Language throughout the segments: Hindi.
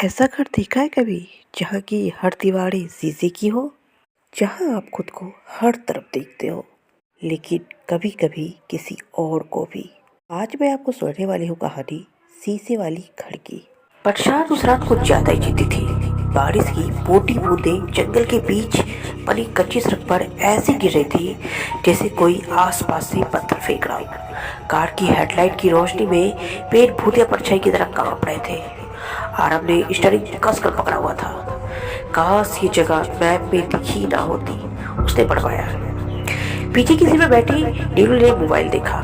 ऐसा घर देखा है कभी जहाँ की हर दीवारें शीशे की हो, जहाँ आप खुद को हर तरफ देखते हो, लेकिन कभी कभी किसी और को भी। आज मैं आपको सुनाने वाली हूँ कहानी शीशे वाली घर की। बरसात उस रात कुछ ज्यादा ही जीती थी। बारिश की मोटी बूंदें जंगल के बीच बनी कच्ची सड़क पर ऐसे गिर रही थी जैसे कोई आसपास से पत्थर फेंक रहा हो। कार की हेडलाइट की रोशनी में पेड़ भूतिया परछाई की तरह कांप रहे थे। आरब ने स्टीयरिंग कसकर पकड़ा हुआ था। काश ये जगह मैप में दिखी ना होती, उसने बड़वाया। पीछे किसी में बैठी नीलू ने मोबाइल देखा।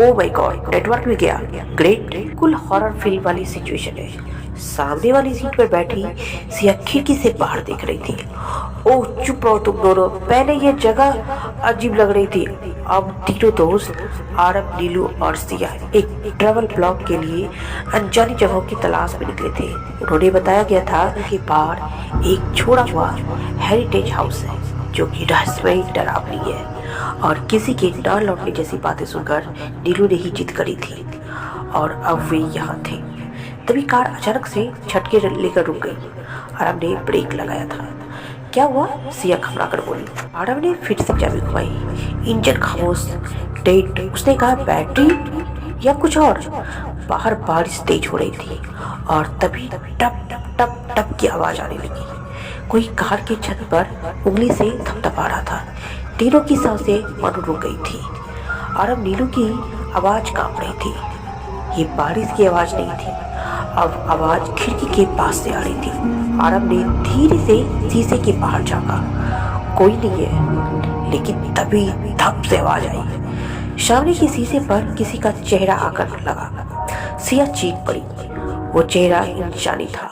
ओ माय गॉड, नेटवर्क में गया। ग्रेट, कुल हॉरर फिल्म वाली सिचुएशन है। सामने वाली सीट पर बैठी सिया खिड़की से बाहर देख रही थी। ओह चुप रहो तुम दोनों, पहले ये जगह अजीब लग रही थी। अब तीनों दोस्त आरब, नीलू और सिया एक ट्रैवल ब्लॉग के लिए अनजानी जगहों की तलाश में निकले थे। उन्होंने बताया गया था कि बाहर एक छोड़ा हुआ हेरिटेज हाउस है जो कि रहस्यमयी डरावनी है, और किसी के न लौटने जैसी बातें सुनकर नीलू ने ही जिद करी थी और अब वे यहाँ थे। तभी कार अचानक से झटके लेकर रुक गई। आरब ने ब्रेक लगाया था। क्या हुआ? सिया घबरा कर बोली। आरब ने फिर से चाबी घुमाई। इंजन खामोश, डेड। उसने कहा बैटरी या कुछ और। बाहर बारिश तेज हो रही थी और तभी टप टप टप टप की आवाज आने लगी। कोई कार की छत पर उंगली से थपथपा रहा था। तीनों की सांसें मानो रुक गई थी। आरब, नीलू की आवाज कांप रही थी। ये बारिश की आवाज नहीं थी, अब आवाज खिड़की के पास से आ रही थी। आरब ने धीरे से शीशे के बाहर झांका। कोई नहीं है, लेकिन तभी धप से आवाज आई। सामने के शीशे पर किसी का चेहरा आकर लगा। सिया चीख पड़ी। वो चेहरा इंसानी था,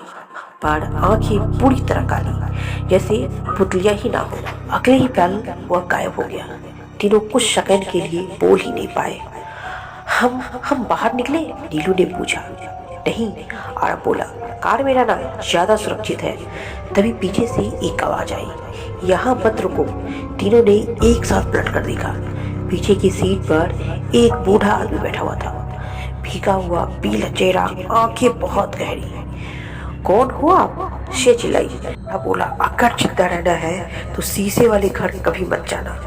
पर आंखें पूरी तरह काली, जैसे पुतलियां ही ना हो। अगले ही पल वह गायब हो गया। तीनों कुछ सेकंड के लिए बोल ही नहीं पाए। हम बाहर निकले? नीलू ने पूछा। नहीं, आरब बोला। कार मेरा ना ज्यादा सुरक्षित है। तभी पीछे से एक आवाज आई, यहाँ मत रुको। तीनों ने एक साथ पलट कर देखा। पीछे की सीट पर एक बूढ़ा आदमी बैठा हुआ था। भीगा हुआ, पीला चेहरा, आंखें बहुत गहरी। कौन हो आप? से चिल्लाई। अब बोला, अगर जिंदा रहना है तो शीशे वाले घर कभी मत जाना।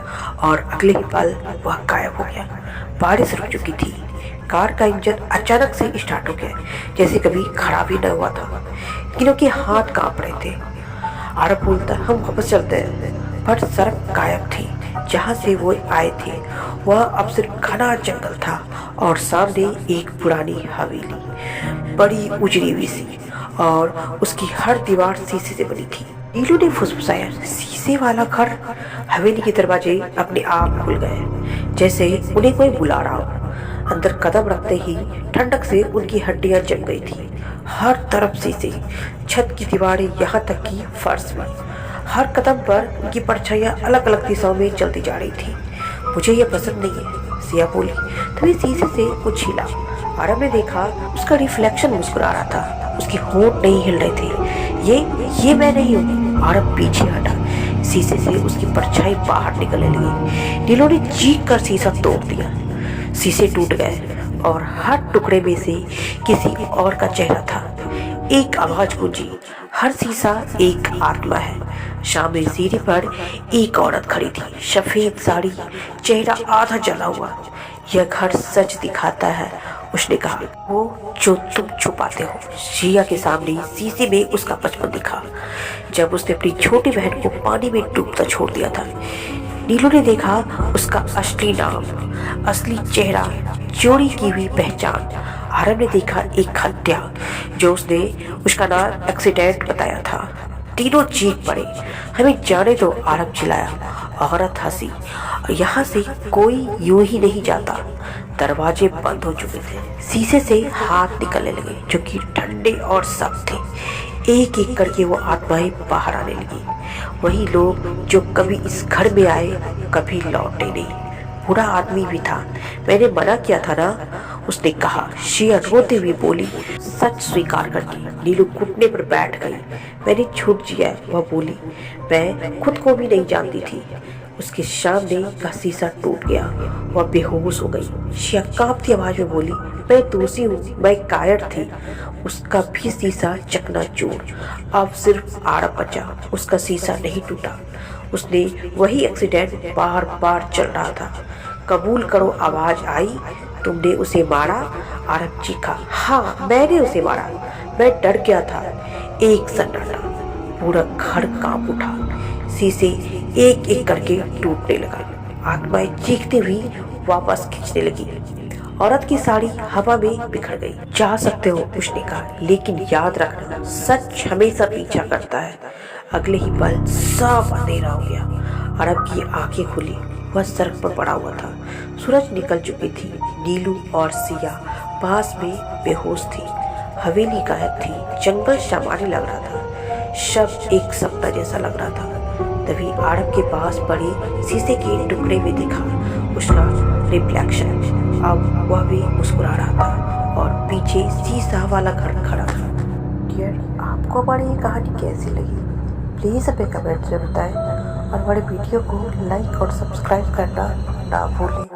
और अगले ही पल वह गायब हो गया। बारिश रुक चुकी थी। कार का इंजन अचानक से स्टार्ट हो गया, जैसे कभी खराब ही न हुआ था। तीनों के हाथ कांप रहे थे। आरब बोलता, हम वापस चलते हैं। पर सड़क गायब थी। जहाँ से वो आए थे वह अब सिर्फ घना जंगल था और सामने एक पुरानी हवेली, बड़ी उजड़ी हुई सी, और उसकी हर दीवार शीशे से बनी थी। नीलू ने फुसफुसाया, शीशे वाला घर? हवेली के दरवाजे अपने आप खुल गए, जैसे उन्हें कोई बुला रहा हो। अंदर कदम रखते ही ठंडक से उनकी हड्डियां जम गई थी। हर तरफ शीशे, छत की दीवारें, यहाँ तक कि फर्श में। हर कदम पर उनकी परछाइयां अलग अलग दिशाओं में चलती जा रही थी। मुझे ये पसंद नहीं है, सिया बोली। तभी शीशे से कुछ हिला। आरब ने देखा, उसका रिफ्लेक्शन मुस्कुरा रहा था। उसके होंठ नहीं हिल रहे थे। ये मैं नहीं हूँ। आरब पीछे हटा। शीशे से उसकी परछाई बाहर निकलने लगी। नीलू ने चीख कर शीशा तोड़ दिया। शीशे टूट गए और हर टुकड़े में से किसी और का चेहरा था। एक आवाज गूंजी, हर शीशा एक आत्मा है। सामने सीढ़ी पर एक औरत खड़ी थी, सफेद साड़ी, चेहरा आधा जला हुआ। यह घर सच दिखाता है, उसने कहा, वो जो तुम छुपाते हो। सिया के सामने शीशे में उसका बचपन दिखा, जब उसने अपनी छोटी बहन को पानी में डूबता छोड़ दिया था। नीलू ने देखा उसका असली नाम, असली चेहरा, चोरी की हुई पहचान। आरब ने देखा एक हत्या, जो उसने उसका नाम एक्सीडेंट बताया था। तीनों चीख पड़े। हमें जाने दो, आरब चिल्लाया। औरत हंसी। यहाँ से कोई यूं ही नहीं जाता। दरवाजे बंद हो चुके थे। शीशे से हाथ निकलने लगे जो कि ठंडे और सख्त थे। एक एक करके वो आत्माएं बाहर आने लगी। वही लोग जो कभी इस घर में आए, कभी लौटे नहीं। बूढ़ा आदमी भी था। मैंने मना किया था ना, उसने कहा। शिया रोते हुए बोली, सच स्वीकार करके। नीलू घुटने पर बैठ गई। मैंने झूठ जिया, वह बोली। मैं खुद को भी नहीं जानती थी। उसके सामने का शीशा टूट गया। वह बेहोश हो गई। शिया कांपती आवाज में बोली, मैं दोषी हूँ, मैं कायर थी। उसका भी शीशा चकनाचूर। अब सिर्फ आड़प बचा, उसका शीशा नहीं टूटा। उसने वही एक्सीडेंट बार बार चल रहा था। कबूल करो, आवाज आई, तुमने उसे मारा? आरब चीखा, हाँ मैंने उसे मारा, मैं डर गया था। एक सन्नाटा, पूरा घर कांप उठा। शीशे एक एक करके टूटने लगा। आत्माएं चीखती हुई वापस खींचने लगी। औरत की साड़ी हवा में बिखर गई। जा सकते हो, उसने कहा, लेकिन याद रखना, सच हमेशा पीछा करता है। अगले ही पल साफ अंधेरा हो गया। अरब की आंखें खुली। वह सड़क पर पड़ा हुआ था। सूरज निकल चुकी थी। नीलू और सिया पास में बेहोश थी। हवेली गायब थी। जंगल सामान्य लग रहा था। सब एक सपना जैसा लग रहा था। तभी आरब के पास पड़े शीशे के टुकड़े में दिखा उसका रिफ्लेक्शन। अब वह भी मुस्कुरा रहा था और पीछे शीशा वाला घर खड़ा था। डियर, आपको हमारी ये कहानी कैसी लगी? प्लीज़ हमें कमेंट्स में बताएं और हमारे वीडियो को लाइक और सब्सक्राइब करना ना भूलें।